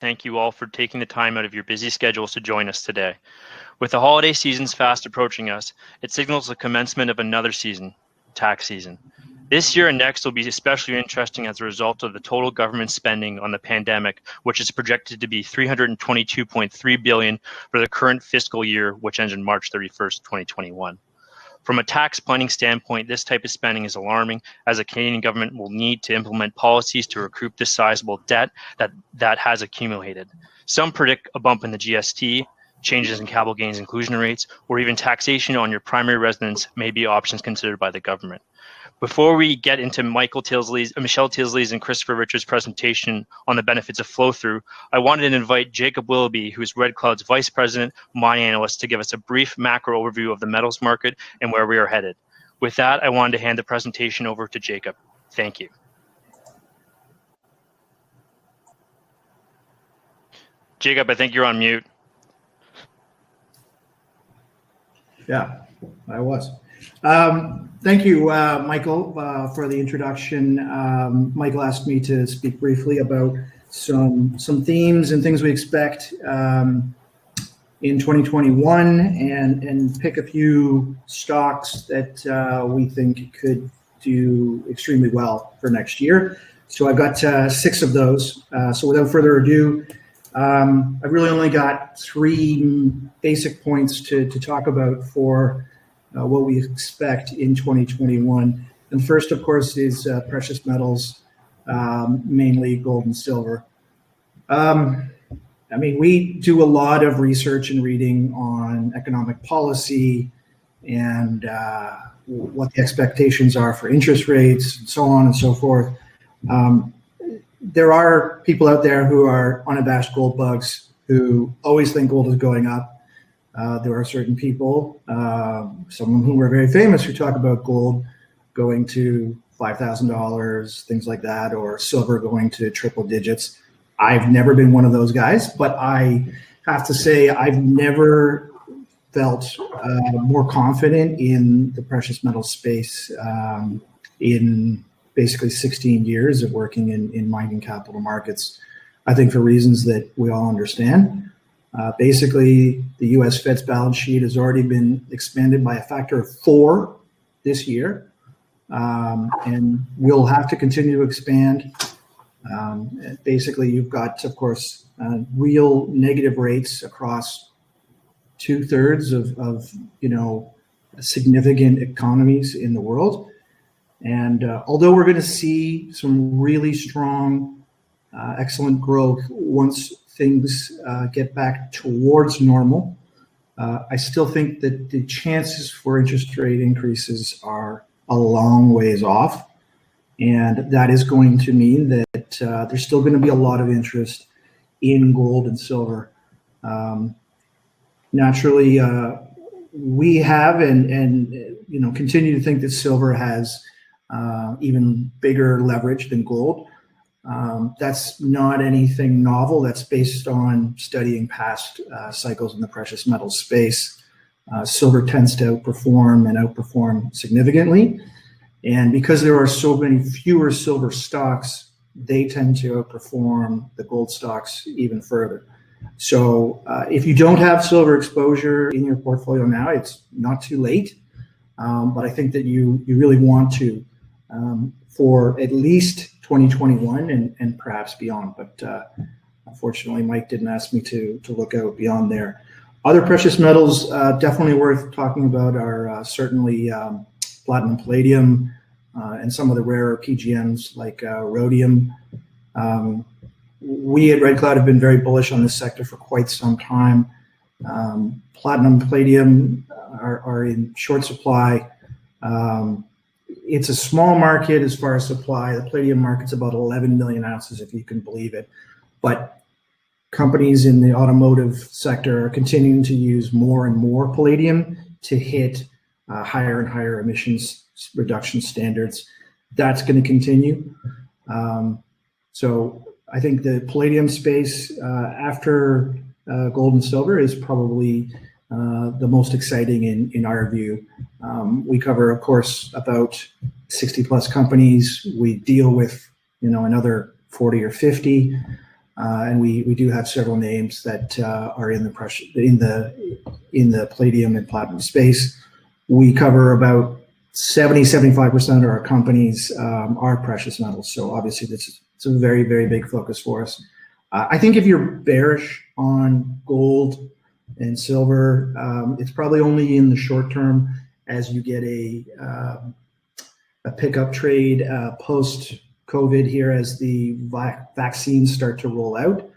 Thank you all for taking the time out of your busy schedules to join us today. With the holiday seasons fast approaching us, it signals the commencement of another season, tax season. This year and next will be especially interesting as a result of the total government spending on the pandemic, which is projected to be $322.3 billion for the current fiscal year, which ends on March 31st, 2021. From a tax planning standpoint, this type of spending is alarming, as the Canadian government will need to implement policies to recoup this sizable debt that has accumulated. Some predict a bump in the GST, changes in capital gains inclusion rates, or even taxation on your primary residence may be options considered by the government. Before we get into Michelle Tilsley's and Christopher Richards' presentation on the benefits of flow-through, I wanted to invite Jacob Willoughby, who is Red Cloud's Vice President, Mining Analyst, to give us a brief macro overview of the metals market and where we are headed. With that, I wanted to hand the presentation over to Jacob. Thank you. Jacob, I think you're on mute. Yeah, I was. Thank you, Michael, for the introduction. Michael asked me to speak briefly about some themes and things we expect in 2021 and pick a few stocks that we think could do extremely well for next year. So I've got 6 of those. So without further ado, I've really only got 3 basic points to talk about for what we expect in 2021. And first, of course, is precious metals, mainly gold and silver. I mean, we do a lot of research and reading on economic policy and what the expectations are for interest rates and so on and so forth. There are people out there who are unabashed gold bugs who always think gold is going up. There are certain people, some of whom are very famous, who talk about gold going to $5,000, things like that, or silver going to triple digits. I've never been one of those guys, but I have to say I've never felt more confident in the precious metal space in basically 16 years of working in mining capital markets. I think for reasons that we all understand. Basically, the U.S. Fed's balance sheet has already been expanded by a factor of 4 this year, and we'll have to continue to expand. Basically, you've got, of course, real negative rates across 2/3 of significant economies in the world. And although we're going to see some really strong, excellent growth once things get back towards normal, I still think that the chances for interest rate increases are a long ways off. And that is going to mean that there's still going to be a lot of interest in gold and silver. Naturally, we have and continue to think that silver has even bigger leverage than gold. That's not anything novel. That's based on studying past cycles in the precious metals space. Silver tends to outperform significantly. And because there are so many fewer silver stocks, they tend to outperform the gold stocks even further. So if you don't have silver exposure in your portfolio now, it's not too late. But I think that you really want to for at least 2021 and perhaps beyond. But unfortunately, Mike didn't ask me to look out beyond there. Other precious metals definitely worth talking about are certainly platinum, palladium, and some of the rarer PGMs like rhodium. We at Red Cloud have been very bullish on this sector for quite some time. Platinum, palladium are in short supply. It's a small market as far as supply. The palladium market's about 11 million ounces, if you can believe it. But companies in the automotive sector are continuing to use more and more palladium to hit higher and higher emissions reduction standards. That's going to continue. So I think the palladium space after gold and silver is probably the most exciting in our view. We cover, of course, about 60 plus companies. We deal with, another 40 or 50. and we do have several names that are in the palladium and platinum space. We cover about 70-75% of our companies are precious metals. So obviously it's a very, very big focus for us. I think if you're bearish on gold and silver, it's probably only in the short term as you get a pickup trade post-COVID here as the vaccines start to roll out.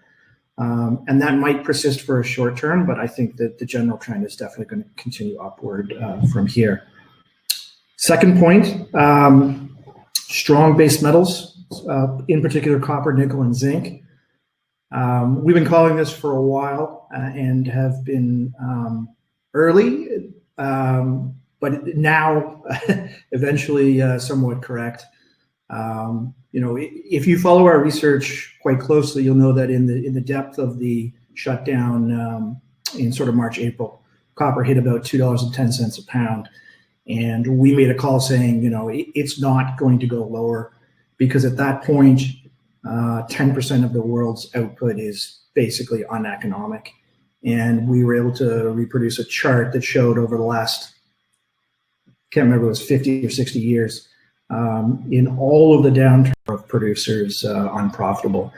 And that might persist for a short term, but I think that the general trend is definitely going to continue upward from here. Second point, strong base metals, in particular copper, nickel, and zinc. We've been calling this for a while and have been early, but now eventually somewhat correct. If you follow our research quite closely, you'll know that in the depth of the shutdown in sort of March, April, copper hit about $2.10 a pound. And we made a call saying, it's not going to go lower because at that point, 10% of the world's output is basically uneconomic. And we were able to reproduce a chart that showed over the last, can't remember, it was 50 or 60 years, in all of the downturn of producers unprofitable.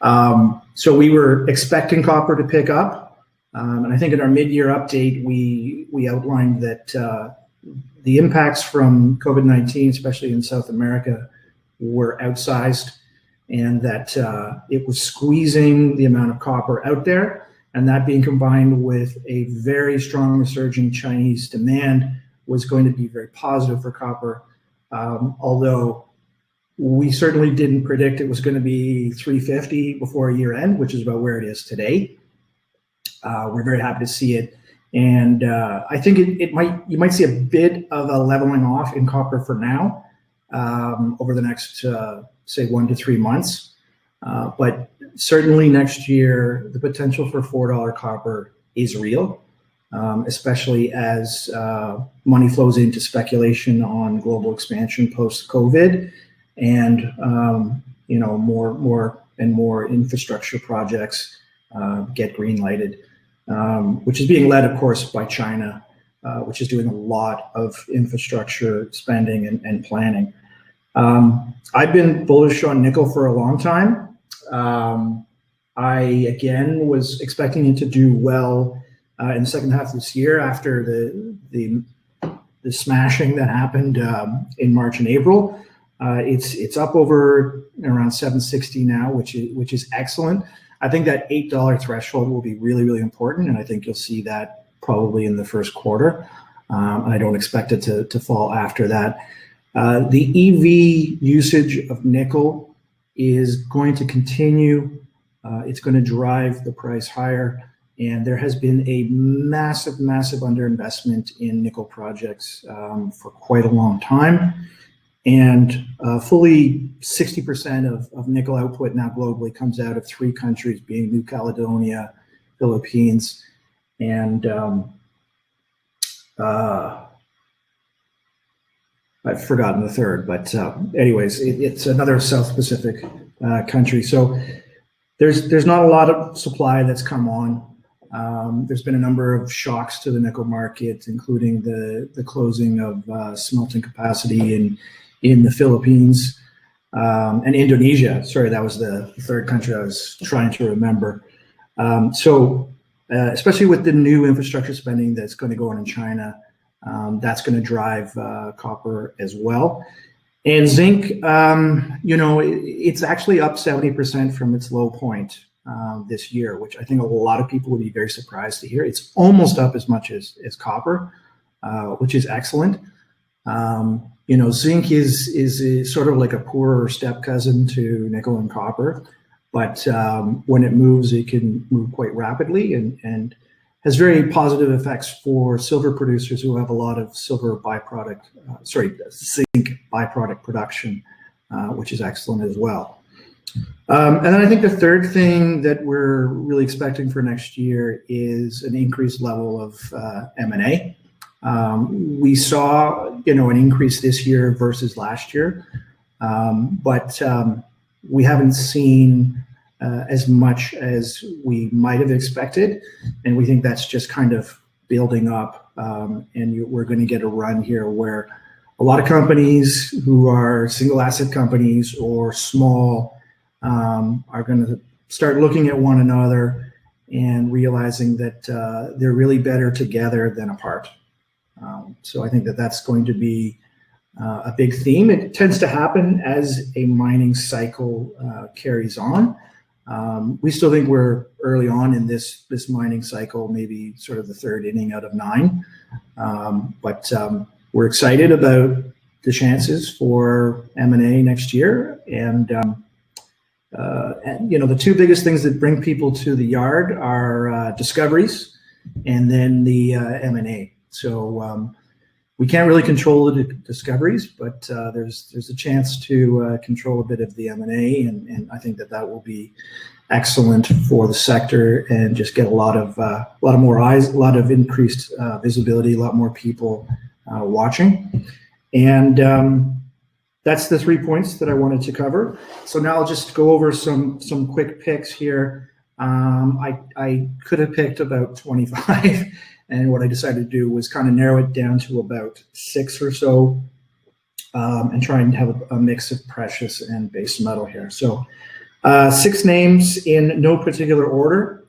So we were expecting copper to pick up. And I think in our mid-year update, we outlined that the impacts from COVID-19, especially in South America, were outsized and that it was squeezing the amount of copper out there. And that being combined with a very strong resurging Chinese demand was going to be very positive for copper. Although we certainly didn't predict it was going to be 350 before year end, which is about where it is today. We're very happy to see it. And I think you might see a bit of a leveling off in copper for now over the next, say, 1 to 3 months. But certainly next year, the potential for $4 copper is real, especially as money flows into speculation on global expansion post-COVID and more and more infrastructure projects get green-lighted. Which is being led, of course, by China, which is doing a lot of infrastructure spending and planning. I've been bullish on nickel for a long time. I, again, was expecting it to do well in the second half of this year after the smashing that happened in March and April. It's up over around 760 now, which is excellent. I think that $8 threshold will be really, really important, and I think you'll see that probably in the first quarter. And I don't expect it to fall after that. The EV usage of nickel is going to continue. It's going to drive the price higher, and there has been a massive, massive underinvestment in nickel projects for quite a long time. And fully 60% of nickel output now globally comes out of 3 countries, being New Caledonia, Philippines, and I've forgotten the third. But anyways, it's another South Pacific country. So there's not a lot of supply that's come on. There's been a number of shocks to the nickel market, including the closing of smelting capacity in the Philippines and Indonesia. Sorry, that was the third country I was trying to remember. So especially with the new infrastructure spending that's going to go on in China, that's going to drive copper as well. And zinc, it's actually up 70% from its low point this year, which I think a lot of people would be very surprised to hear. It's almost up as much as copper, which is excellent. Zinc is sort of like a poorer step cousin to nickel and copper, but when it moves, it can move quite rapidly and has very positive effects for silver producers who have a lot of silver zinc byproduct production, which is excellent as well. And then I think the third thing that we're really expecting for next year is an increased level of M&A. We saw, an increase this year versus last year, but we haven't seen as much as we might have expected, and we think that's just kind of building up, and we're going to get a run here where a lot of companies who are single asset companies or small are going to start looking at one another and realizing that they're really better together than apart. So I think that that's going to be a big theme. It tends to happen as a mining cycle carries on. We still think we're early on in this mining cycle, maybe sort of the third inning out of 9. But we're excited about the chances for M&A next year. And the two biggest things that bring people to the yard are discoveries and then the M&A. So we can't really control the discoveries, but there's a chance to control a bit of the M&A, and I think that will be excellent for the sector and just get a lot of more eyes, a lot of increased visibility, a lot more people watching. And that's the 3 points that I wanted to cover. So now I'll just go over some quick picks here. I could have picked about 25, and what I decided to do was kind of narrow it down to about 6 or so, and try and have a mix of precious and base metal here. So 6 names in no particular order.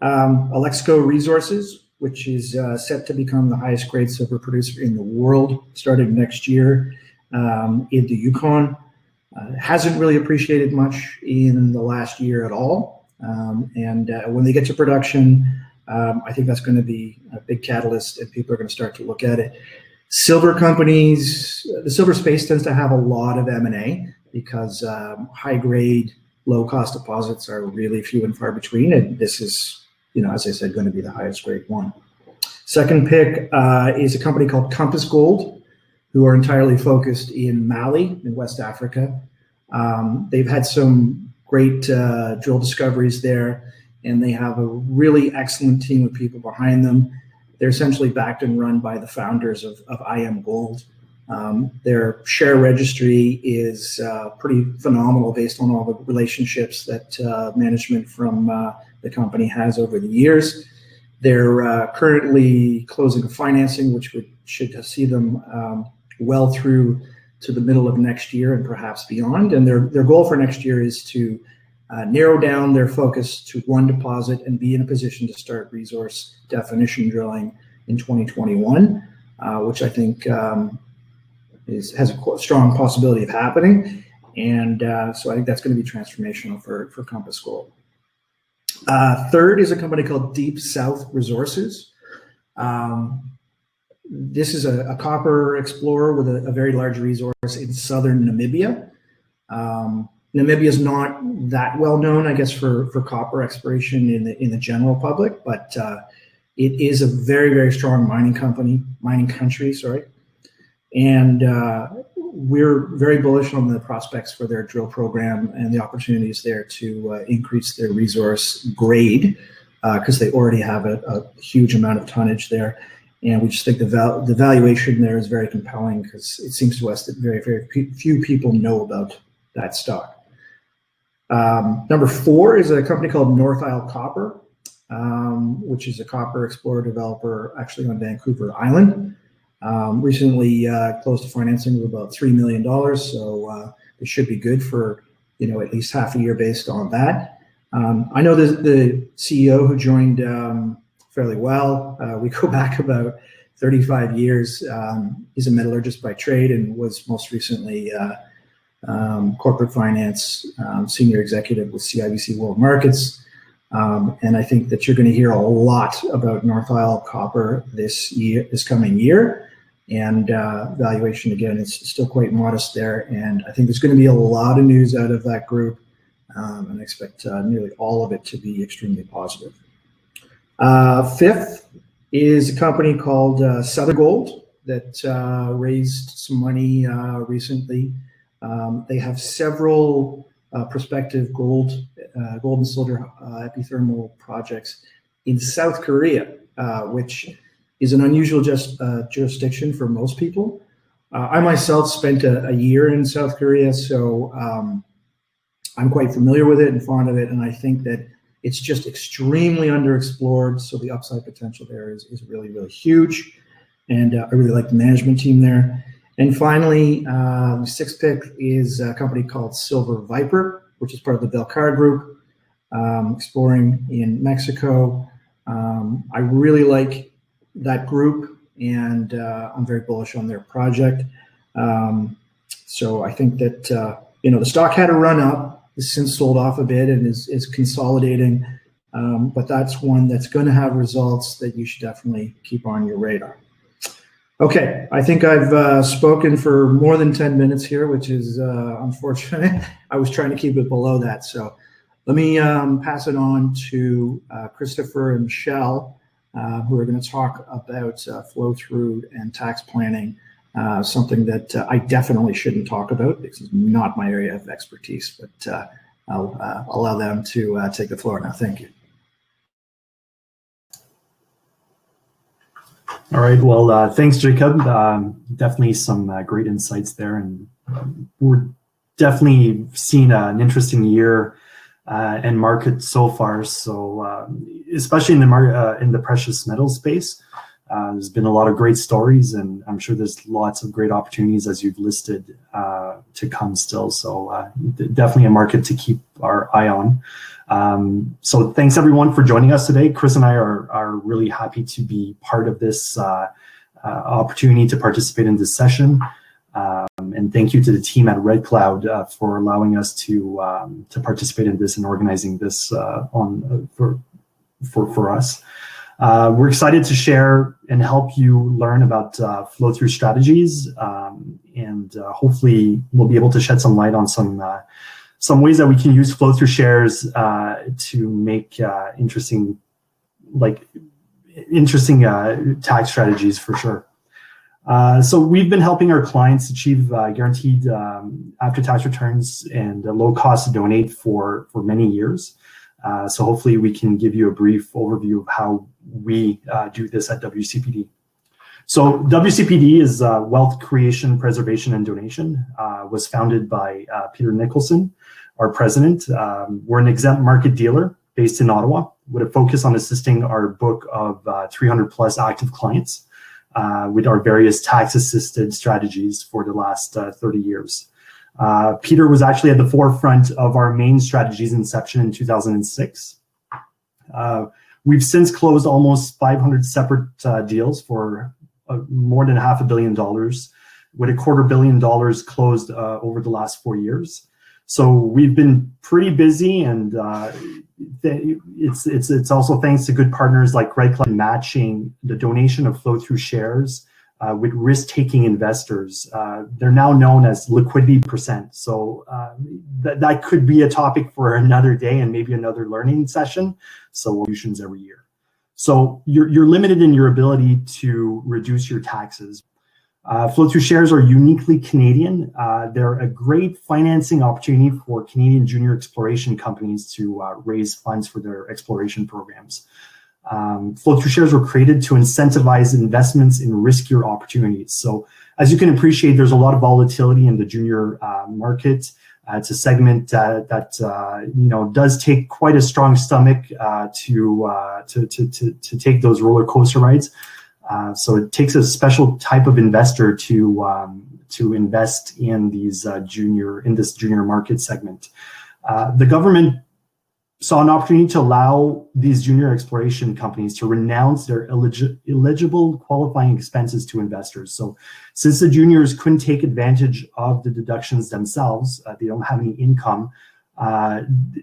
Alexco Resources, which is set to become the highest grade silver producer in the world starting next year in the Yukon. Hasn't really appreciated much in the last year at all. And when they get to production, I think that's going to be a big catalyst, and people are going to start to look at it. Silver companies, the silver space tends to have a lot of M&A because high grade, low cost deposits are really few and far between, and this is, as I said, going to be the highest grade one. Second pick is a company called Compass Gold, who are entirely focused in Mali in West Africa. They've had some great drill discoveries there, and they have a really excellent team of people behind them. They're essentially backed and run by the founders of IM Gold. Their share registry is pretty phenomenal based on all the relationships that management from the company has over the years. They're currently closing a financing, which should see them well through to the middle of next year and perhaps beyond. And their goal for next year is to narrow down their focus to one deposit and be in a position to start resource definition drilling in 2021, which I think has a strong possibility of happening. And so I think that's going to be transformational for Compass Gold. Third is a company called Deep South Resources. This is a copper explorer with a very large resource in southern Namibia. Namibia is not that well known, I guess, for copper exploration in the general public, but it is a very, very strong mining country, sorry. And we're very bullish on the prospects for their drill program and the opportunities there to increase their resource grade, because they already have a huge amount of tonnage there. And we just think the valuation there is very compelling, because it seems to us that very, very few people know about that stock. Number 4 is a company called North Isle Copper, which is a copper explorer developer actually on Vancouver Island. Recently closed a financing of about $3 million, so it should be good for at least half a year based on that. I know the CEO who joined fairly well. We go back about 35 years. He's a metallurgist by trade and was most recently corporate finance senior executive with CIBC World Markets. And I think that you're going to hear a lot about North Isle Copper this coming year. And valuation, again, it's still quite modest there. And I think there's going to be a lot of news out of that group. And I expect nearly all of it to be extremely positive. Fifth is a company called Southern Gold that raised some money recently. They have several prospective gold and silver epithermal projects in South Korea, which is an unusual jurisdiction for most people. I myself spent a year in South Korea, so I'm quite familiar with it and fond of it, and I think that it's just extremely underexplored. So the upside potential there is really, really huge. And I really like the management team there. And finally, the sixth pick is a company called Silver Viper, which is part of the Belcar Group, exploring in Mexico. I really like that group, and I'm very bullish on their project. So I think that, the stock had a run up. It's since sold off a bit and is consolidating. But that's one that's going to have results that you should definitely keep on your radar. Okay, I think I've spoken for more than 10 minutes here, which is unfortunate. I was trying to keep it below that. So let me pass it on to Christopher and Michelle, who are going to talk about flow-through and tax planning, something that I definitely shouldn't talk about because it's not my area of expertise, but I'll allow them to take the floor now. Thank you. All right. Well, thanks, Jacob. Definitely some great insights there, and we're definitely seeing an interesting year and market so far. So, especially in the precious metal space, there's been a lot of great stories, and I'm sure there's lots of great opportunities as you've listed to come still. So, definitely a market to keep our eye on. So thanks everyone for joining us today. Chris and I are really happy to be part of this opportunity to participate in this session. And thank you to the team at Red Cloud for allowing us to participate in this and organizing this for us. We're excited to share and help you learn about flow-through strategies, and hopefully we'll be able to shed some light on some ways that we can use flow-through shares to make interesting tax strategies for sure. So we've been helping our clients achieve guaranteed after-tax returns and a low cost to donate for many years. So hopefully we can give you a brief overview of how we do this at WCPD. So WCPD is Wealth Creation, Preservation, and Donation. Was founded by Peter Nicholson, our president. We're an exempt market dealer based in Ottawa with a focus on assisting our book of 300 plus active clients with our various tax-assisted strategies for the last 30 years. Peter was actually at the forefront of our main strategies inception in 2006. We've since closed almost 500 separate deals for more than $500 million, with $250 million closed over the last 4 years. So we've been pretty busy, and it's also thanks to good partners like Red Cloud matching the donation of flow-through shares with risk-taking investors. They're now known as liquidity percent. So that could be a topic for another day and maybe another learning session. So solutions every year. So you're limited in your ability to reduce your taxes. Flow-through shares are uniquely Canadian. They're a great financing opportunity for Canadian junior exploration companies to raise funds for their exploration programs. Flow-through shares were created to incentivize investments in riskier opportunities. So as you can appreciate, there's a lot of volatility in the junior market. It's a segment that does take quite a strong stomach to take those roller coaster rides. So it takes a special type of investor to invest in this junior market segment. The government saw an opportunity to allow these junior exploration companies to renounce their eligible qualifying expenses to investors. So since the juniors couldn't take advantage of the deductions themselves, they don't have any income,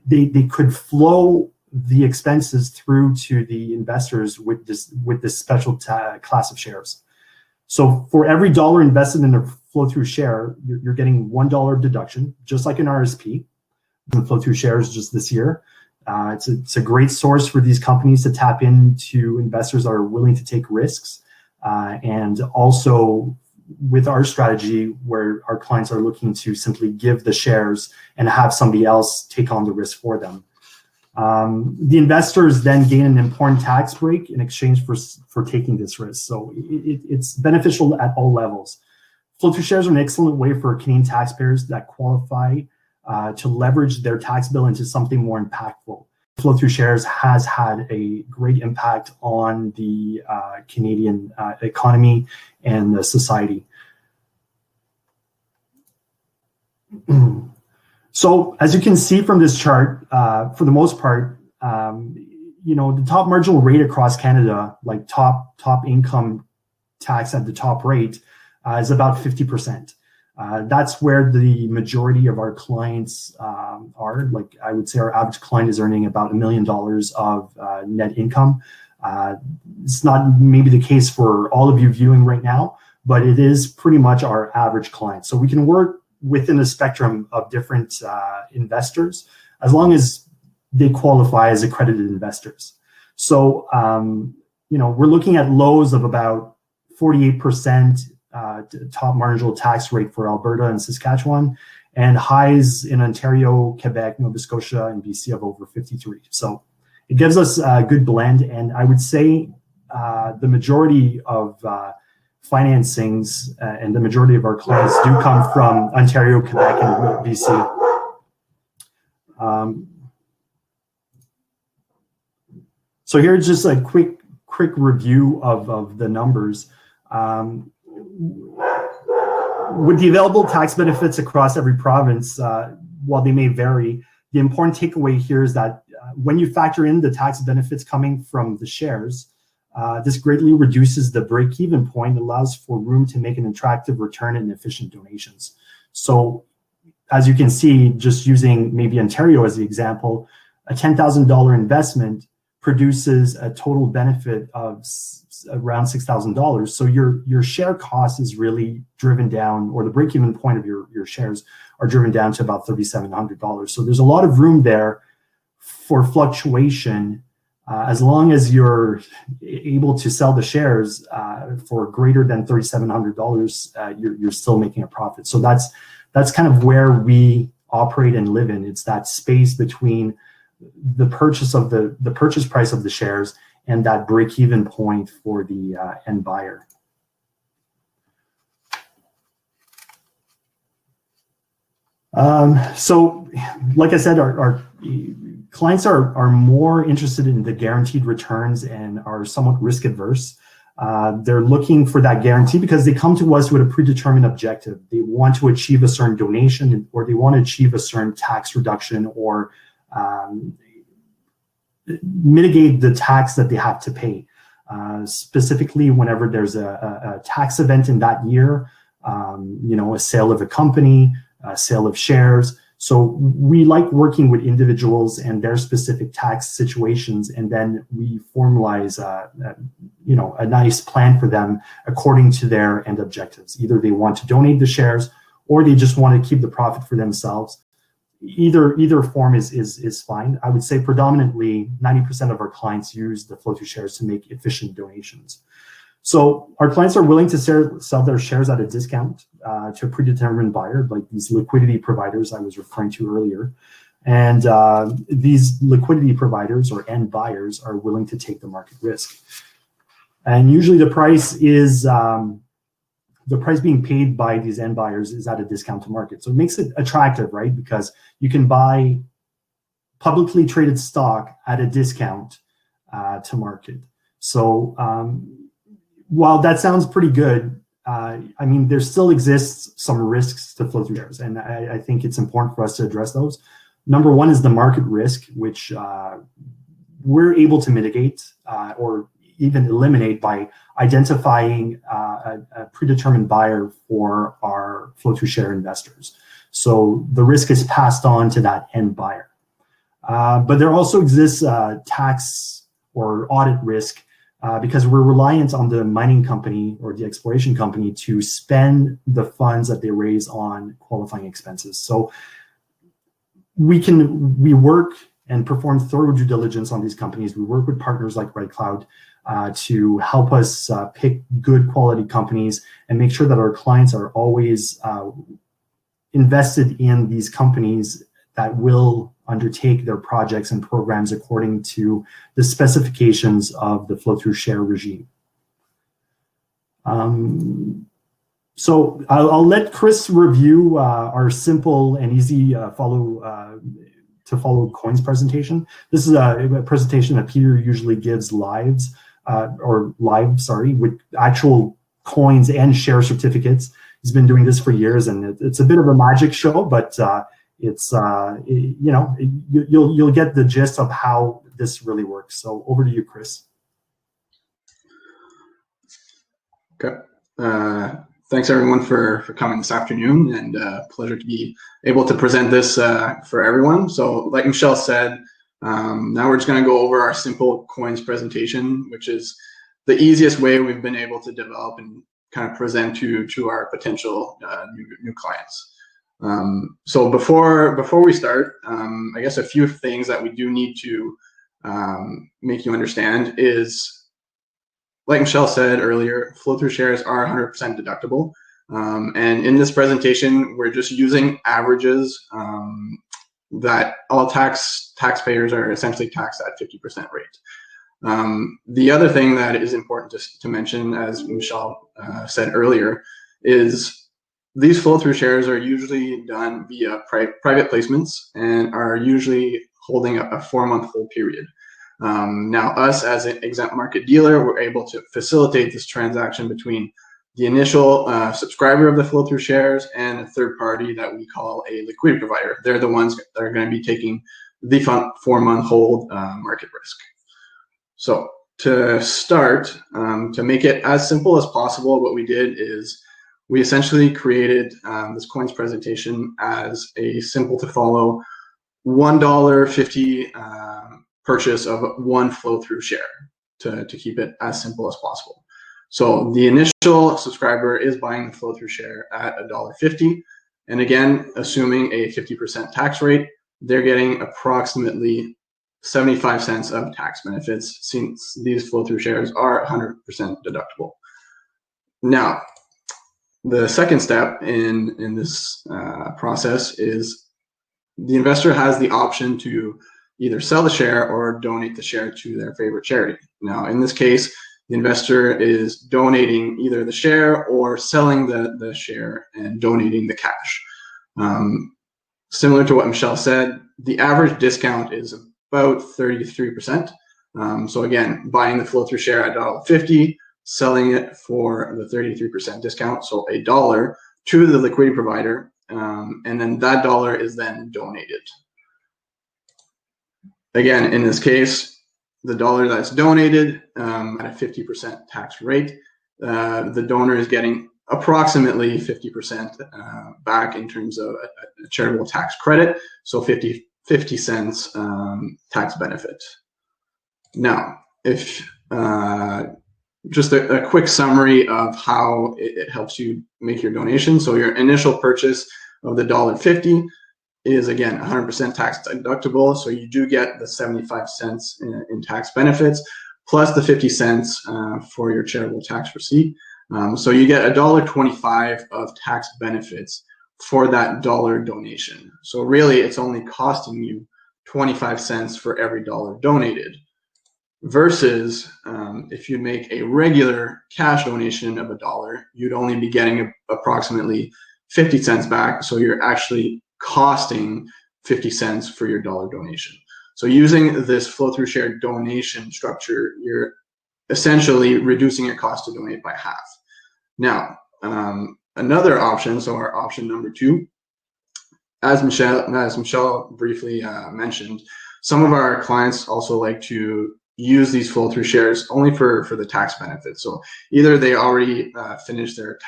they could flow the expenses through to the investors with this special class of shares. So for every dollar invested in a flow-through share, you're getting $1 deduction, just like an RSP. The flow-through shares just this year. It's a great source for these companies to tap into investors that are willing to take risks, and also with our strategy where our clients are looking to simply give the shares and have somebody else take on the risk for them. The investors then gain an important tax break in exchange for taking this risk. So it's beneficial at all levels. Flow-through shares are an excellent way for Canadian taxpayers that qualify to leverage their tax bill into something more impactful. Flow-through shares has had a great impact on the Canadian economy and the society. So as you can see from this chart, for the most part, the top marginal rate across Canada, like top income tax at the top rate, is about 50%. That's where the majority of our clients are. Like I would say our average client is earning about $1 million of net income. It's not maybe the case for all of you viewing right now, but it is pretty much our average client. So we can work within a spectrum of different investors as long as they qualify as accredited investors. So, we're looking at lows of about 48% top marginal tax rate for Alberta and Saskatchewan, and highs in Ontario, Quebec, Nova Scotia, and BC of over 53. So it gives us a good blend. And I would say the majority of financings and the majority of our clients do come from Ontario, Quebec, and BC. So here's just a quick review of the numbers. With the available tax benefits across every province, while they may vary, the important takeaway here is that when you factor in the tax benefits coming from the shares, this greatly reduces the break-even point, allows for room to make an attractive return and efficient donations. So as you can see, just using maybe Ontario as the example, a $10,000 investment produces a total benefit of around $6,000. So your share cost is really driven down, or the break-even point of your shares are driven down to about $3,700. So there's a lot of room there for fluctuation. As long as you're able to sell the shares for greater than $3,700, you're still making a profit. So that's kind of where we operate and live in. It's that space between the purchase price of the shares and that break-even point for the end buyer. So, like I said, our clients are more interested in the guaranteed returns and are somewhat risk adverse. They're looking for that guarantee because they come to us with a predetermined objective. They want to achieve a certain donation, or they want to achieve a certain tax reduction, or mitigate the tax that they have to pay. Specifically, whenever there's a tax event in that year, a sale of a company, a sale of shares. So we like working with individuals and their specific tax situations, and then we formalize a nice plan for them according to their end objectives. Either they want to donate the shares, or they just want to keep the profit for themselves. Either form is fine. I would say predominantly 90% of our clients use the Flow-through shares to make efficient donations. So our clients are willing to sell their shares at a discount to a predetermined buyer, like these liquidity providers I was referring to earlier. And these liquidity providers or end buyers are willing to take the market risk. And usually the price being paid by these end buyers is at a discount to market. So it makes it attractive, right? Because you can buy publicly traded stock at a discount to market. So while that sounds pretty good, there still exists some risks to flow-through shares. And I think it's important for us to address those. Number one is the market risk, which we're able to mitigate or even eliminate by identifying a predetermined buyer for our flow-through share investors. So the risk is passed on to that end buyer. But there also exists tax or audit risk because we're reliant on the mining company or the exploration company to spend the funds that they raise on qualifying expenses. So we work and perform thorough due diligence on these companies. We work with partners like Red Cloud to help us pick good quality companies and make sure that our clients are always invested in these companies that will undertake their projects and programs according to the specifications of the flow-through share regime. So I'll let Chris review our simple and easy to follow coins presentation. This is a presentation that Peter usually gives live, with actual coins and share certificates. He's been doing this for years, and it's a bit of a magic show, but you'll get the gist of how this really works. So over to you, Chris. Okay. Thanks everyone for coming this afternoon, and pleasure to be able to present this for everyone. So like Michelle said, now we're just going to go over our simple coins presentation, which is the easiest way we've been able to develop and kind of present to our potential new clients. So before we start, I guess a few things that we do need to make you understand is, like Michelle said earlier, flow-through shares are 100% deductible. And in this presentation, we're just using averages that all taxpayers are essentially taxed at 50% rate. The other thing that is important to mention, as Michelle said earlier, is these flow-through shares are usually done via private placements and are usually holding a 4-month hold period. Now, us as an exempt market dealer, we're able to facilitate this transaction between the initial subscriber of the flow-through shares and a third party that we call a liquidity provider. They're the ones that are going to be taking the 4-month hold market risk. So to start, to make it as simple as possible, what we did is we essentially created this coins presentation as a simple to follow $1.50 purchase of one flow-through share to keep it as simple as possible. So the initial subscriber is buying the flow-through share at $1.50. And again, assuming a 50% tax rate, they're getting approximately 75 cents of tax benefits, since these flow-through shares are 100% deductible. Now, the second step in this process is the investor has the option to either sell the share or donate the share to their favorite charity. Now, in this case, the investor is donating either the share or selling the share and donating the cash. Similar to what Michelle said, the average discount is about 33%. So again, buying the flow-through share at $1.50, selling it for the 33% discount, so $1 to the liquidity provider, and then that dollar is then donated. Again, in this case, the dollar that's donated at a 50% tax rate, the donor is getting approximately 50% back in terms of a charitable tax credit, so 50 cents tax benefit. Now, if just a quick summary of how it helps you make your donation. So your initial purchase of the $1.50 is again 100% tax deductible, so you do get the 75 cents in tax benefits plus the 50 cents for your charitable tax receipt. So you get $1.25 of tax benefits for that dollar donation. So really, it's only costing you 25 cents for every dollar donated, versus if you make a regular cash donation of $1, you'd only be getting approximately 50 cents back. So you're actually costing 50 cents for your dollar donation. So using this flow-through share donation structure, you're essentially reducing your cost to donate by half. Now, another option, so our option number 2, as Michelle briefly mentioned, some of our clients also like to use these flow-through shares only for the tax benefits. So either they already finished their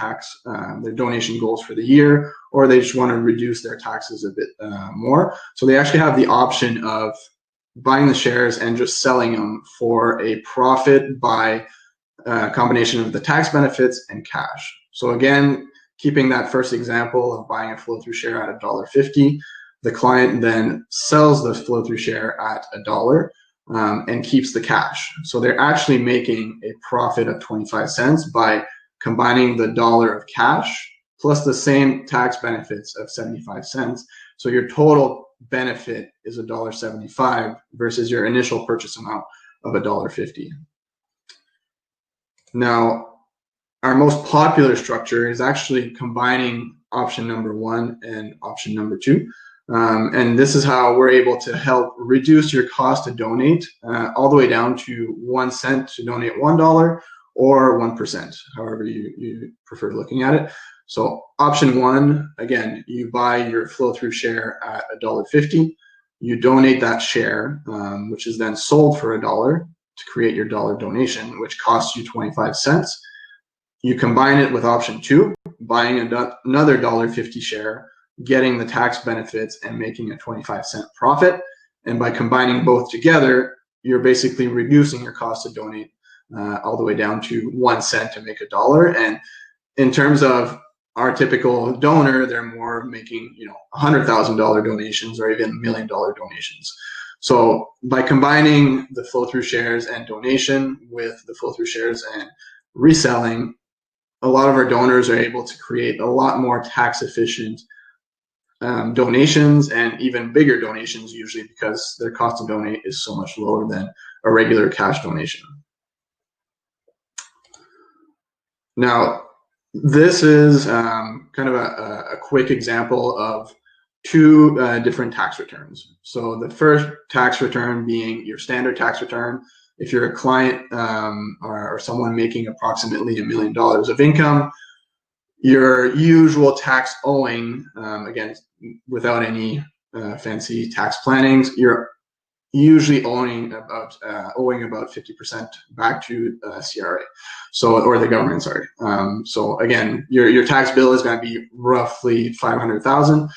their donation goals for the year, or they just want to reduce their taxes a bit more. So they actually have the option of buying the shares and just selling them for a profit by a combination of the tax benefits and cash. So again, keeping that first example of buying a flow-through share at $1.50, the client then sells the flow-through share at $1 and keeps the cash. So they're actually making a profit of 25 cents by combining the dollar of cash plus the same tax benefits of 75 cents. So your total benefit is $1.75 versus your initial purchase amount of $1.50. Now, our most popular structure is actually combining option number 1 and option number 2. And this is how we're able to help reduce your cost to donate all the way down to 1 cent to donate $1 or 1%, however you prefer looking at it. So option 1, again, you buy your flow-through share at $1.50. You donate that share, which is then sold for $1 to create your dollar donation, which costs you 25 cents. You combine it with option 2, buying another $1.50 share, getting the tax benefits and making a 25-cent profit. And by combining both together, you're basically reducing your cost to donate all the way down to 1 cent to make $1. And in terms of our typical donor, they're more making, $100,000 donations or even $1 million donations. So by combining the flow-through shares and donation with the flow-through shares and reselling, a lot of our donors are able to create a lot more tax efficient donations, and even bigger donations usually, because their cost to donate is so much lower than a regular cash donation. Now, this is kind of a quick example of 2 different tax returns. So the first tax return being your standard tax return. If you're a client or someone making approximately $1 million of income, your usual tax owing, again, without any fancy tax plannings, you're usually owing about 50% back to CRA, or the government, sorry. So again, your tax bill is going to be roughly $500,000,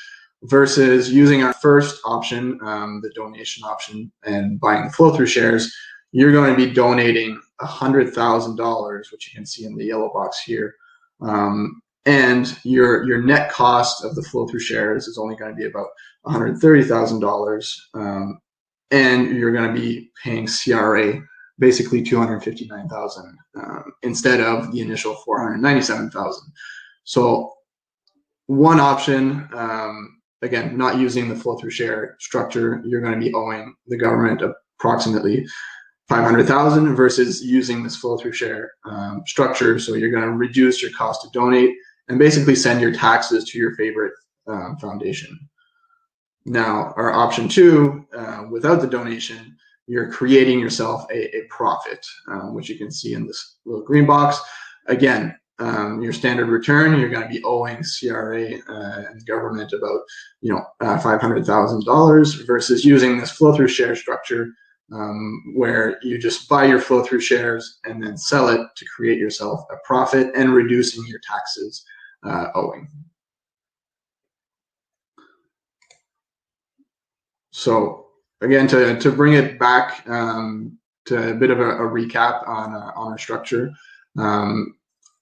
versus using our first option, the donation option, and buying the flow-through shares. You're going to be donating $100,000, which you can see in the yellow box here. And your net cost of the flow-through shares is only going to be about $130,000, and you're going to be paying CRA basically $259,000 instead of the initial $497,000. So one option, again, not using the flow-through share structure, you're going to be owing the government approximately $500,000, versus using this flow-through share structure. So you're going to reduce your cost to donate and basically send your taxes to your favorite foundation. Now, our option 2, without the donation, you're creating yourself a profit, which you can see in this little green box. Again, your standard return, you're going to be owing CRA and government about $500,000, versus using this flow-through share structure, where you just buy your flow-through shares and then sell it to create yourself a profit and reducing your taxes owing. So again, to bring it back to a bit of a recap on our structure,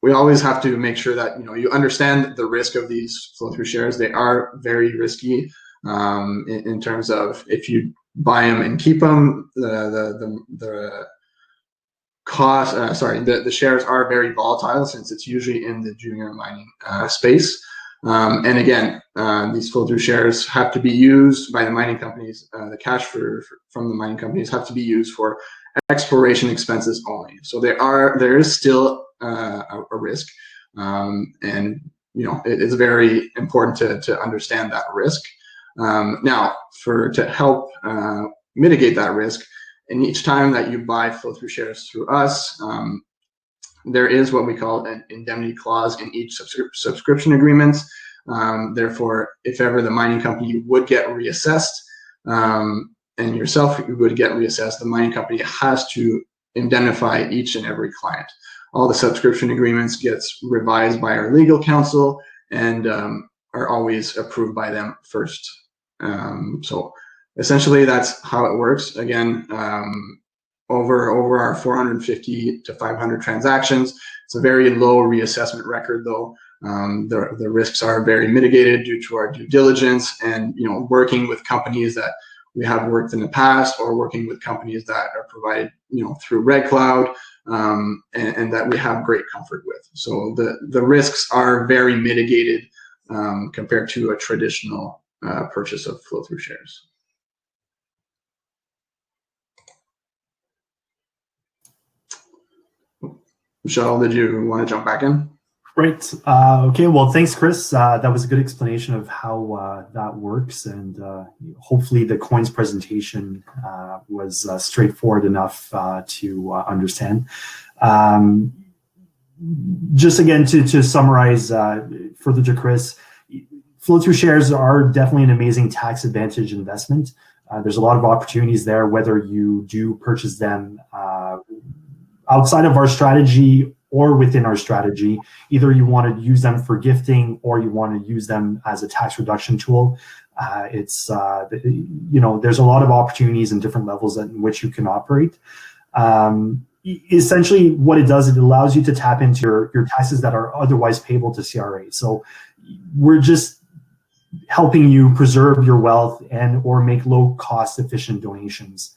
we always have to make sure that you understand the risk of these flow-through shares. They are very risky in terms of, if you buy them and keep them, the cost, the shares are very volatile, since it's usually in the junior mining space. And again, these flow-through shares have to be used by the mining companies. The cash from the mining companies have to be used for exploration expenses only. So there is still a risk, and it is very important to understand that risk. Now, to help mitigate that risk, and each time that you buy flow-through shares through us, there is what we call an indemnity clause in each subscription agreements. Therefore, if ever the mining company would get reassessed, and yourself would get reassessed, the mining company has to indemnify each and every client. All the subscription agreements gets revised by our legal counsel and are always approved by them first. So essentially, that's how it works. Again, over our 450 to 500 transactions, it's a very low reassessment record, though. The risks are very mitigated due to our due diligence and working with companies that we have worked in the past, or working with companies that are provided through Red Cloud, and that we have great comfort with. So the risks are very mitigated compared to a traditional purchase of flow-through shares. Michelle, did you want to jump back in? Right. Okay. Well, thanks, Chris. That was a good explanation of how that works, and hopefully the coins presentation was straightforward enough to understand. Just again to summarize further to Chris, flow-through shares are definitely an amazing tax advantage investment. There's a lot of opportunities there, whether you do purchase them outside of our strategy or within our strategy. Either you want to use them for gifting or you want to use them as a tax reduction tool. There's a lot of opportunities and different levels in which you can operate. Essentially, what it does, it allows you to tap into your taxes that are otherwise payable to CRA. So we're just helping you preserve your wealth and or make low cost efficient donations.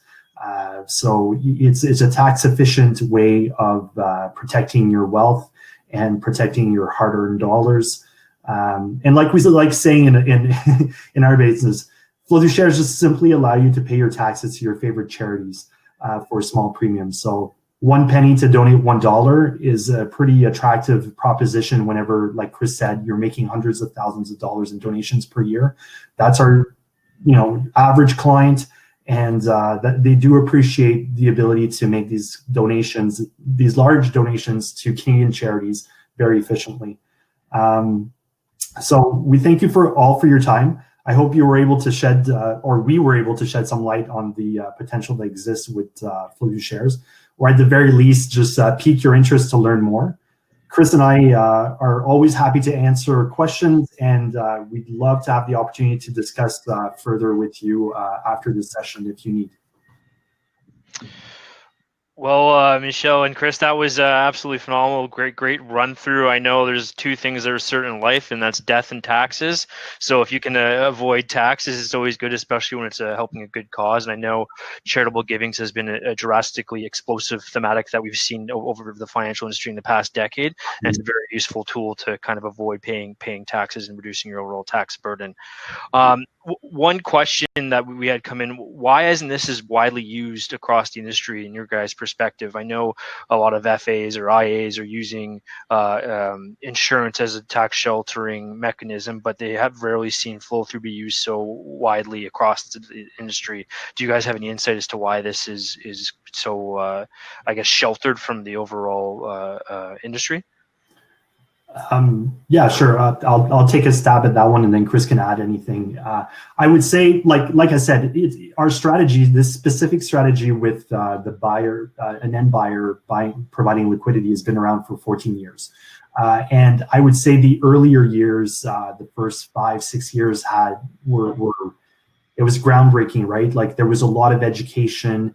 So it's a tax efficient way of protecting your wealth and protecting your hard-earned dollars. And like we like saying in our business, flow-through shares just simply allow you to pay your taxes to your favorite charities for a small premium. So 1 penny to donate $1 is a pretty attractive proposition whenever, like Chris said, you're making hundreds of thousands of dollars in donations per year. That's our average client. And that they do appreciate the ability to make these donations, these large donations to Canadian charities very efficiently. So we thank you for your time. I hope you were able to shed, or we were able to shed some light on the potential that exists with Flowthrough Shares, or at the very least, just pique your interest to learn more. Chris and I are always happy to answer questions, and we'd love to have the opportunity to discuss further with you after this session if you need. Well, Michelle and Chris, that was absolutely phenomenal. Great run through. I know there's two things that are certain in life, and that's death and taxes. So if you can avoid taxes, it's always good, especially when it's helping a good cause. And I know charitable givings has been a drastically explosive thematic that we've seen over the financial industry in the past decade. And it's a very useful tool to kind of avoid paying taxes and reducing your overall tax burden. One question that we had come in: why isn't this as widely used across the industry in your guys' perspective? I know a lot of FAs or IAs are using insurance as a tax sheltering mechanism, but they have rarely seen flow through be used so widely across the industry. Do you guys have any insight as to why this is so, I guess, sheltered from the overall industry? Yeah, sure. I'll take a stab at that one, and then Chris can add anything. I would say, like I said, our strategy, this specific strategy with the buyer, an end buyer providing liquidity, has been around for 14 years. And I would say the earlier years, the first 5-6 years were it was groundbreaking, right? Like there was a lot of education.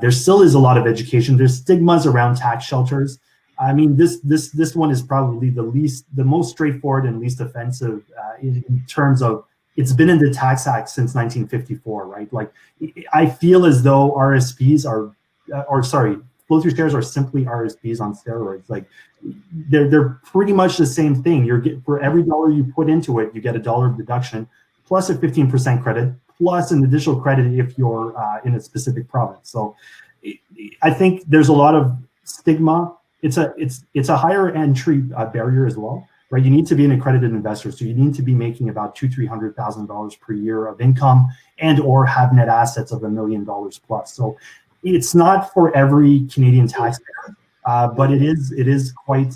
There still is a lot of education. There's stigmas around tax shelters. I mean, this one is probably the most straightforward and least offensive in terms of it's been in the Tax Act since 1954, right? Like, I feel as though RSPs flow-through shares are simply RSPs on steroids. Like, they're pretty much the same thing. For every dollar you put into it, you get $1 deduction plus a 15% credit plus an additional credit if you're in a specific province. So, I think there's a lot of stigma. It's a higher entry barrier as well, right? You need to be an accredited investor, so you need to be making about $200,000-$300,000 per year of income, and or have net assets of $1 million plus. So it's not for every Canadian taxpayer, but it is quite.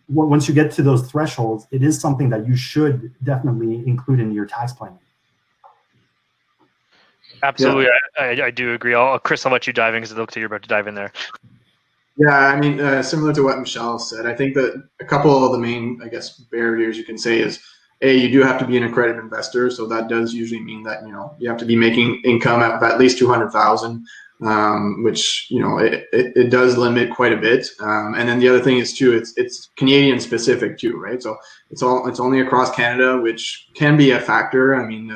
Once you get to those thresholds, it is something that you should definitely include in your tax planning. Absolutely, yeah. I do agree. Chris, I'll let you dive in because it looks like you're about to dive in there. Yeah, I mean, similar to what Michelle said, I think that a couple of the main, I guess, barriers you can say is, A, you do have to be an accredited investor, so that does usually mean that you have to be making income of at least $200,000, which it does limit quite a bit. And then the other thing is too, it's Canadian specific too, right? So it's only across Canada, which can be a factor. I mean,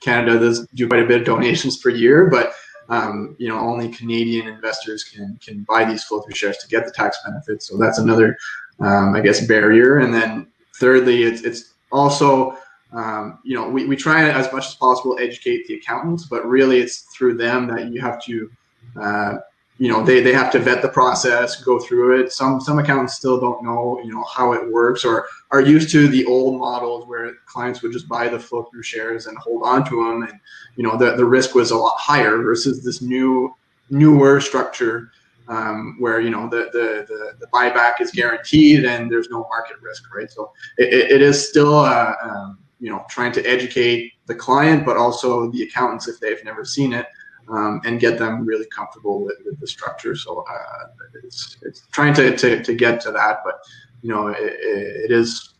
Canada does do quite a bit of donations per year, but only Canadian investors can buy these flow-through shares to get the tax benefits. So that's another, I guess, barrier. And then thirdly, it's also, we try as much as possible educate the accountants, but really it's through them that you have to they have to vet the process, go through it. Some accountants still don't know, how it works, or are used to the old models where clients would just buy the flow through shares and hold on to them, and the risk was a lot higher versus this newer structure where the buyback is guaranteed and there's no market risk, right? So it is still trying to educate the client, but also the accountants if they've never seen it. And get them really comfortable with the structure. So it's trying to get to that, but it is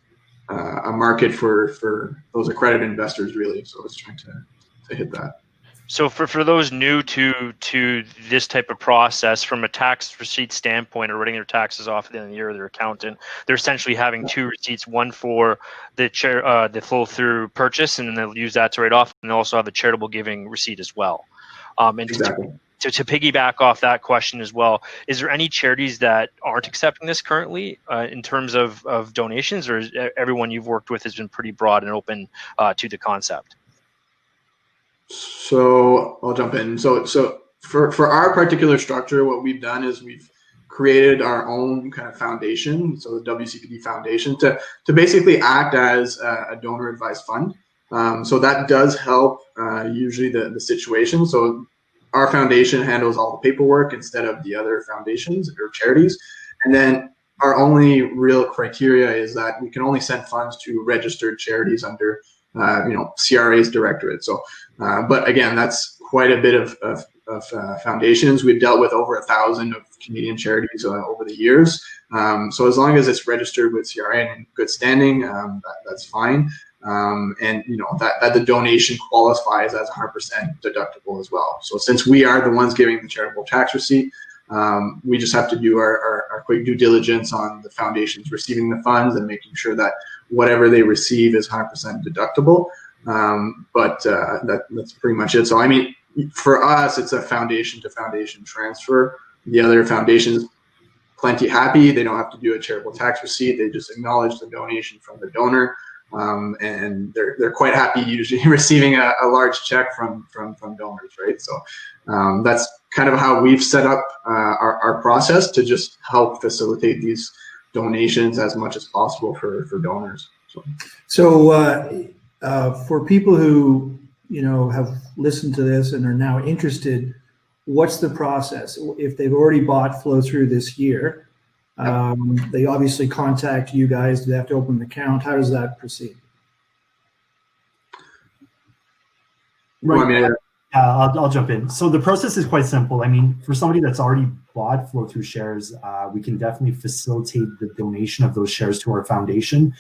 a market for those accredited investors, really. So it's trying to hit that. So for those new to this type of process, from a tax receipt standpoint, or writing their taxes off at the end of the year, or their accountant, they're essentially having two receipts: one for the flow through purchase, and then they'll use that to write off, and they'll also have a charitable giving receipt as well. And exactly. To piggyback off that question as well, is there any charities that aren't accepting this currently in terms of donations, or is everyone you've worked with has been pretty broad and open to the concept? So I'll jump in. So for our particular structure, what we've done is we've created our own kind of foundation, so the WCPD Foundation, to basically act as a donor advised fund. So that does help usually the situation. So our foundation handles all the paperwork instead of the other foundations or charities. And then our only real criteria is that we can only send funds to registered charities under CRA's directorate. So, but again, that's quite a bit of foundations. We've dealt with over 1,000 of Canadian charities over the years. So as long as it's registered with CRA and in good standing, that's fine. And that the donation qualifies as 100% deductible as well. So since we are the ones giving the charitable tax receipt, we just have to do our quick due diligence on the foundations receiving the funds and making sure that whatever they receive is 100% deductible. But that's pretty much it. So I mean, for us, it's a foundation to foundation transfer. The other foundations, plenty happy. They don't have to do a charitable tax receipt. They just acknowledge the donation from the donor. And they're quite happy usually receiving a large check from donors, right? So that's kind of how we've set up our process to just help facilitate these donations as much as possible for donors. So for people who have listened to this and are now interested, what's the process? If they've already bought Flow Through this year, they obviously contact you guys. Do they have to open an account? How does that proceed? Right. I'll jump in. So the process is quite simple. I mean, for somebody that's already bought Flow Through shares, we can definitely facilitate the donation of those shares to our foundation.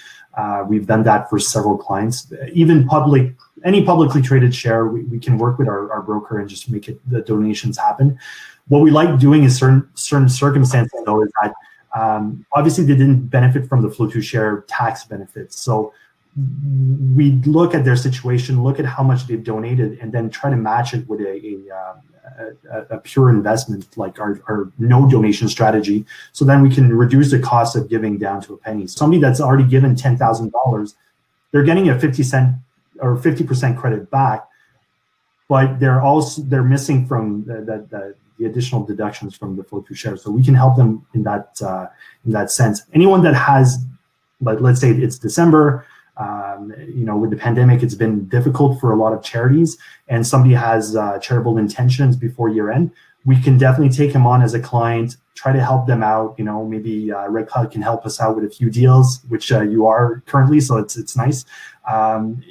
We've done that for several clients. Even any publicly traded share, we can work with our broker and just make the donations happen. What we like doing in certain circumstances, though, is that obviously they didn't benefit from the Flow Through share tax benefits. So we look at their situation, look at how much they've donated, and then try to match it with a pure investment, like our no donation strategy. So then we can reduce the cost of giving down to a penny. Somebody that's already given $10,000, they're getting a 50% or 50% credit back, but they're missing from the additional deductions from the Flow Through share. So we can help them in that sense. Anyone that has, but let's say it's December. With the pandemic, it's been difficult for a lot of charities, and somebody has charitable intentions before year end. We can definitely take them on as a client, try to help them out. Maybe Red Cloud can help us out with a few deals, which you are currently, so it's nice. And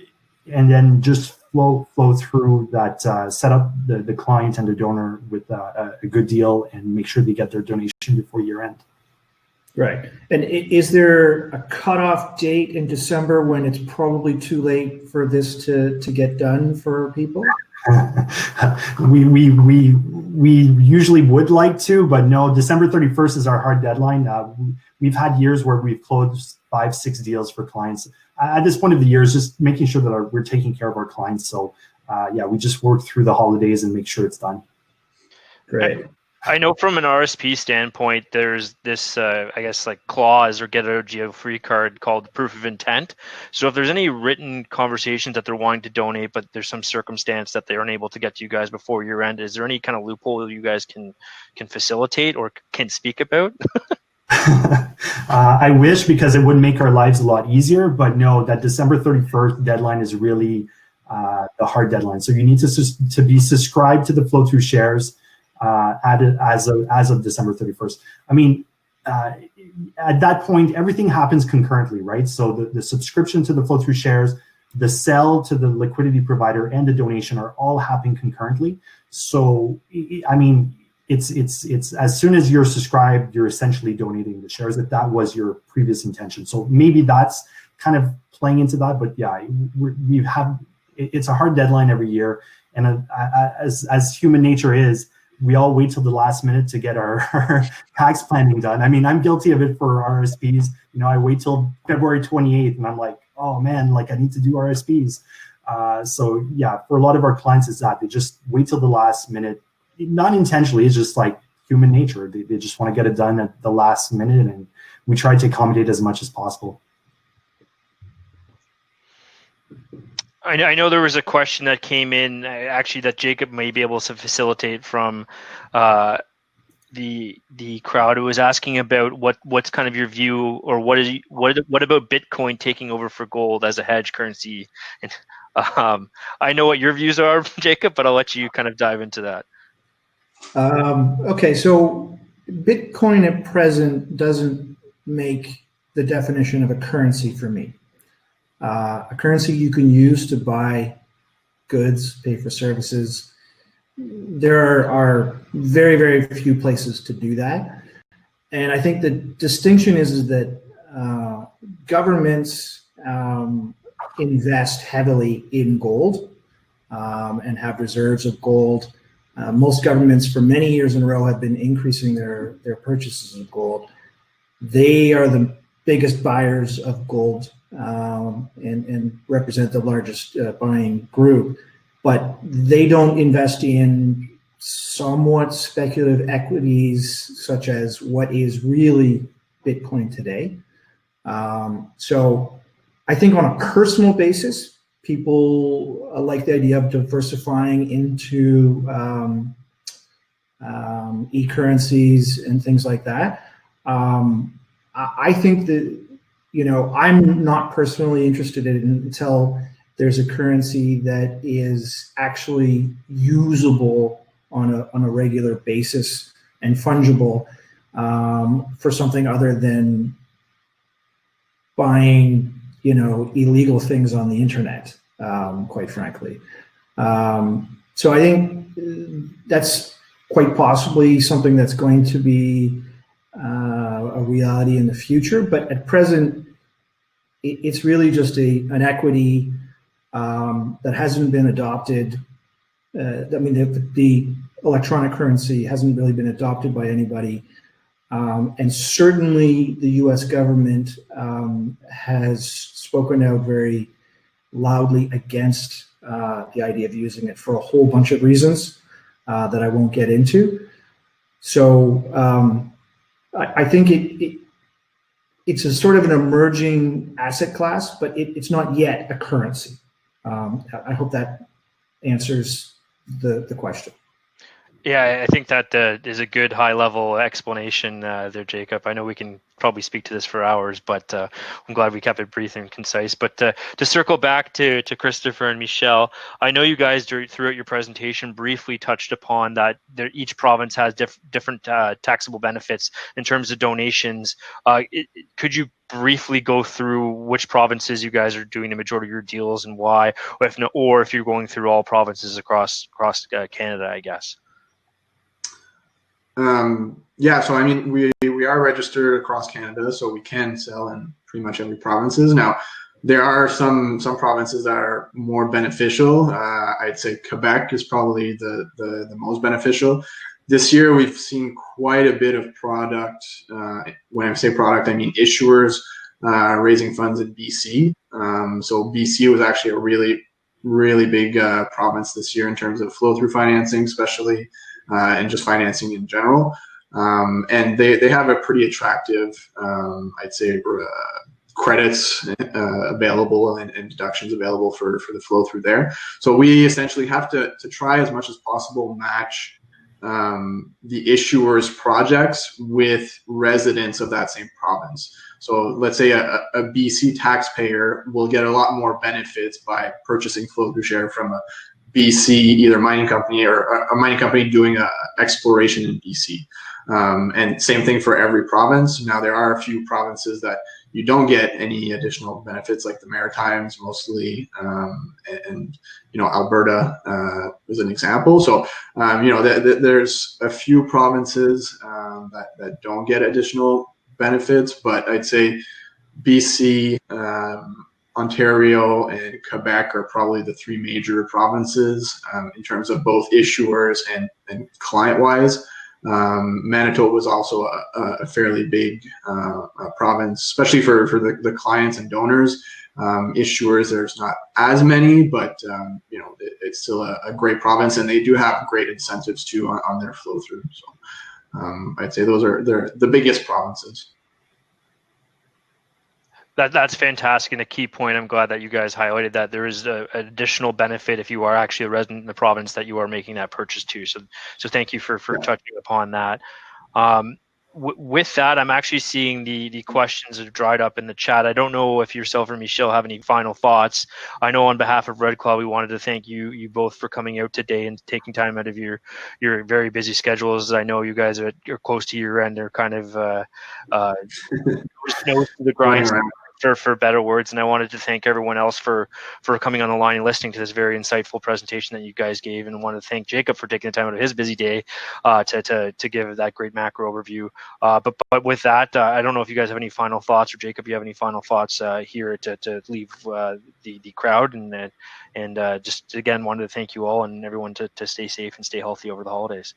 then just flow through that, set up the client and the donor with a good deal and make sure they get their donation before year end. Right. And is there a cutoff date in December when it's probably too late for this to get done for people? We usually would like to, but no, December 31st is our hard deadline. We've had years where we've closed 5-6 deals for clients. At this point of the year, is just making sure that we're taking care of our clients. So we just work through the holidays and make sure it's done. Great. I know from an RSP standpoint, there's this, I guess, like clause or get out of jail free card called proof of intent. So if there's any written conversations that they're wanting to donate, but there's some circumstance that they aren't able to get to you guys before year end, is there any kind of loophole you guys can facilitate or can speak about? I wish, because it would make our lives a lot easier, but no, that December 31st deadline is really the hard deadline. So you need to be subscribed to the Flowthrough Shares as of December 31st. I mean, at that point, everything happens concurrently, right? So the subscription to the Flowthrough Shares, the sell to the liquidity provider, and the donation are all happening concurrently. So, I mean, it's as soon as you're subscribed, you're essentially donating the shares, if that was your previous intention. So maybe that's kind of playing into that. But yeah, it's a hard deadline every year, and as human nature is, we all wait till the last minute to get our tax planning done. I mean, I'm guilty of it for RSPs. You know, I wait till February 28th, and I'm like, oh man, like I need to do RSPs. So yeah, for a lot of our clients, it's that they just wait till the last minute. Not intentionally, it's just like human nature. They just want to get it done at the last minute, and we try to accommodate as much as possible. I know there was a question that came in, actually, that Jacob may be able to facilitate from the crowd, who was asking about what's kind of your view, or what about Bitcoin taking over for gold as a hedge currency? And I know what your views are, Jacob, but I'll let you kind of dive into that. Okay, so Bitcoin at present doesn't make the definition of a currency for me. A currency you can use to buy goods, pay for services. There are very, very few places to do that. And I think the distinction is that governments invest heavily in gold and have reserves of gold. Most governments for many years in a row have been increasing their purchases of gold. They are the biggest buyers of gold and represent the largest buying group, but they don't invest in somewhat speculative equities such as what is really Bitcoin today. So I think on a personal basis, people like the idea of diversifying into e-currencies and things like that. I think that, you know, I'm not personally interested in it until there's a currency that is actually usable on a regular basis and fungible for something other than buying, you know, illegal things on the internet, quite frankly. So I think that's quite possibly something that's going to be a reality in the future, but at present, it's really just an equity that hasn't been adopted. I mean, the electronic currency hasn't really been adopted by anybody. And certainly the US government has spoken out very loudly against the idea of using it for a whole bunch of reasons that I won't get into. So I think it's a sort of an emerging asset class, but it's not yet a currency. I hope that answers the question. Yeah, I think that is a good high-level explanation there, Jacob. I know we can probably speak to this for hours, but I'm glad we kept it brief and concise. But to circle back to Christopher and Michelle, I know you guys throughout your presentation briefly touched upon that each province has different taxable benefits in terms of donations. Could you briefly go through which provinces you guys are doing the majority of your deals and why, or if you're going through all provinces across Canada, I guess? Yeah, so I mean, we are registered across Canada, so we can sell in pretty much every provinces. Now, there are some provinces that are more beneficial. I'd say Quebec is probably the most beneficial. This year, we've seen quite a bit of product. When I say product, I mean issuers raising funds in BC. So BC was actually a really big province this year in terms of flow-through financing, especially. and just financing in general. And they have a pretty attractive, I'd say, credits available and deductions available for the flow through there. So we essentially have to try as much as possible match the issuer's projects with residents of that same province. So let's say a BC taxpayer will get a lot more benefits by purchasing flow-through share from a BC either mining company or a mining company doing exploration in BC. And same thing for every province. Now there are a few provinces that you don't get any additional benefits, like the Maritimes mostly, and Alberta is an example. So there's a few provinces that don't get additional benefits, but I'd say BC, Ontario, and Quebec are probably the three major provinces in terms of both issuers and client-wise. Manitoba was also a fairly big province, especially for the clients and donors. Issuers, there's not as many, but it's still a great province, and they do have great incentives too on their flow through. So I'd say they're the biggest provinces. That's fantastic, and a key point. I'm glad that you guys highlighted that there is an additional benefit if you are actually a resident in the province that you are making that purchase to. So thank you for touching upon that. With that, I'm actually seeing the questions that have dried up in the chat. I don't know if yourself or Michelle have any final thoughts. I know on behalf of Red Claw, we wanted to thank you both for coming out today and taking time out of your very busy schedules. I know you guys are close to year end. They're kind of nose to the grind. For better words, and I wanted to thank everyone else for coming on the line and listening to this very insightful presentation that you guys gave, and I want to thank Jacob for taking the time out of his busy day to give that great macro overview. But with that, I don't know if you guys have any final thoughts, or Jacob, you have any final thoughts here to leave the crowd, and just again wanted to thank you all and everyone to stay safe and stay healthy over the holidays.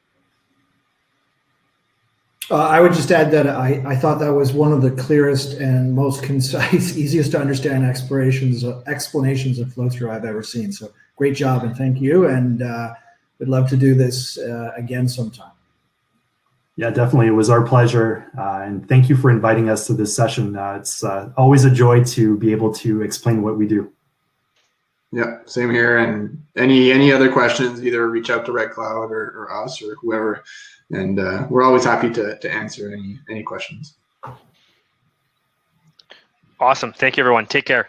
I would just add that I thought that was one of the clearest and most concise, easiest to understand explanations of flow-through I've ever seen. So great job, and thank you. And we'd love to do this again sometime. Yeah, definitely. It was our pleasure. And thank you for inviting us to this session. It's always a joy to be able to explain what we do. Yeah, same here. And any other questions, either reach out to Red Cloud or us or whoever. And we're always happy to answer any questions. Awesome. Thank you, everyone. Take care.